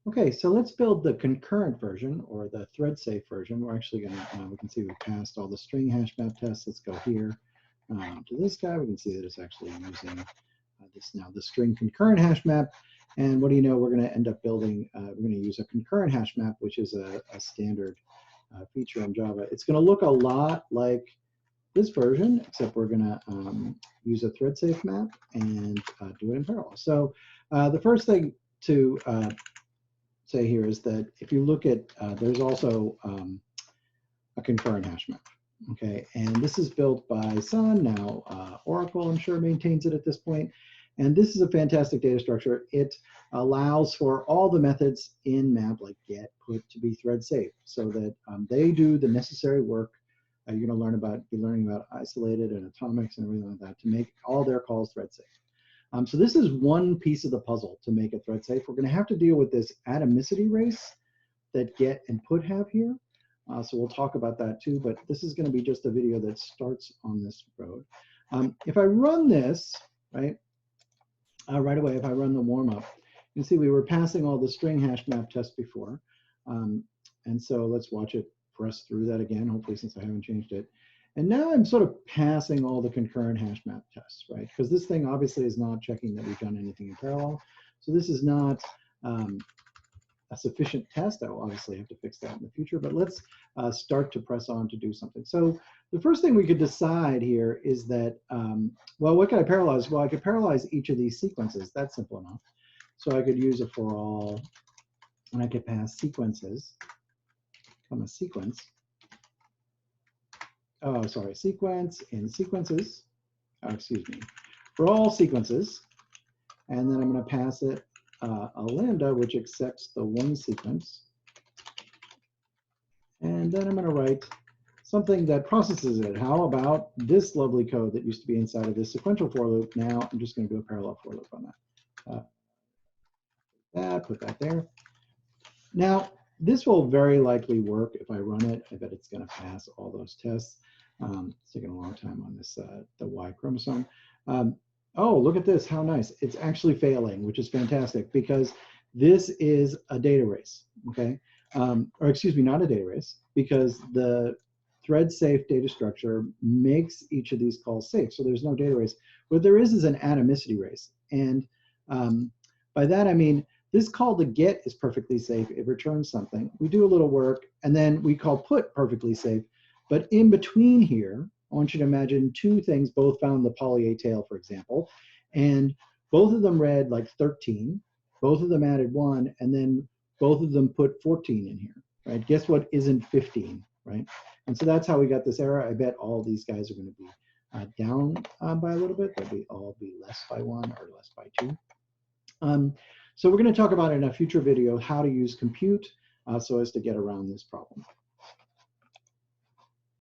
Okay, so let's build the concurrent version or the thread safe version. We're actually going to, we can see we passed all the string hash map tests. Let's go here to this guy. We can see that it's actually using this now, the string concurrent hash map. And what do you know, we're going to end up building, we're going to use a concurrent hash map, which is a standard feature in Java. It's going to look a lot like this version, except we're going to use a thread safe map and do it in parallel. So the first thing to say here is that if you look at, there's also a concurrent hash map. Okay, and this is built by Sun. Now Oracle, I'm sure, maintains it at this point. And this is a fantastic data structure. It allows for all the methods in map, like get, put, to be thread safe, so that they do the necessary work. You're going to be learning about isolated and atomics and everything like that to make all their calls thread safe. So this is one piece of the puzzle to make it thread safe. We're going to have to deal with this atomicity race that get and put have here. So we'll talk about that too, but this is going to be just a video that starts on this road. If I run this, right away, if I run the warm-up, you can see we were passing all the string hash map tests before. And so let's watch it press through that again, hopefully, since I haven't changed it. And now I'm sort of passing all the concurrent hash map tests, right? Because this thing obviously is not checking that we've done anything in parallel. So this is not a sufficient test. I will obviously have to fix that in the future, but let's start to press on to do something. So the first thing we could decide here is that, well, what can I parallelize? Well, I could parallelize each of these sequences. That's simple enough. So I could use a for all, and I could pass sequences, a sequence. Oh, sorry, sequence in sequences, excuse me, for all sequences. And then I'm going to pass it a lambda, which accepts the one sequence. And then I'm going to write something that processes it. How about this lovely code that used to be inside of this sequential for loop? Now I'm just going to do a parallel for loop on that. Put that there. Now, this will very likely work if I run it. I bet it's going to pass all those tests. It's taking a long time on this, the Y chromosome. Oh, look at this, how nice. It's actually failing, which is fantastic because this is a data race, okay? Or excuse me, not a data race, because the thread safe data structure makes each of these calls safe, so there's no data race. What there is an atomicity race. And by that I mean, this call to get is perfectly safe. It returns something. We do a little work, and then we call put perfectly safe. But in between here, I want you to imagine two things both found the poly A tail, for example, and both of them read like 13, both of them added 1, and then both of them put 14 in here, right? Guess what isn't 15, right? And so that's how we got this error. I bet all these guys are going to be down by a little bit. They'll all be less by 1 or less by 2. So we're going to talk about in a future video how to use compute so as to get around this problem.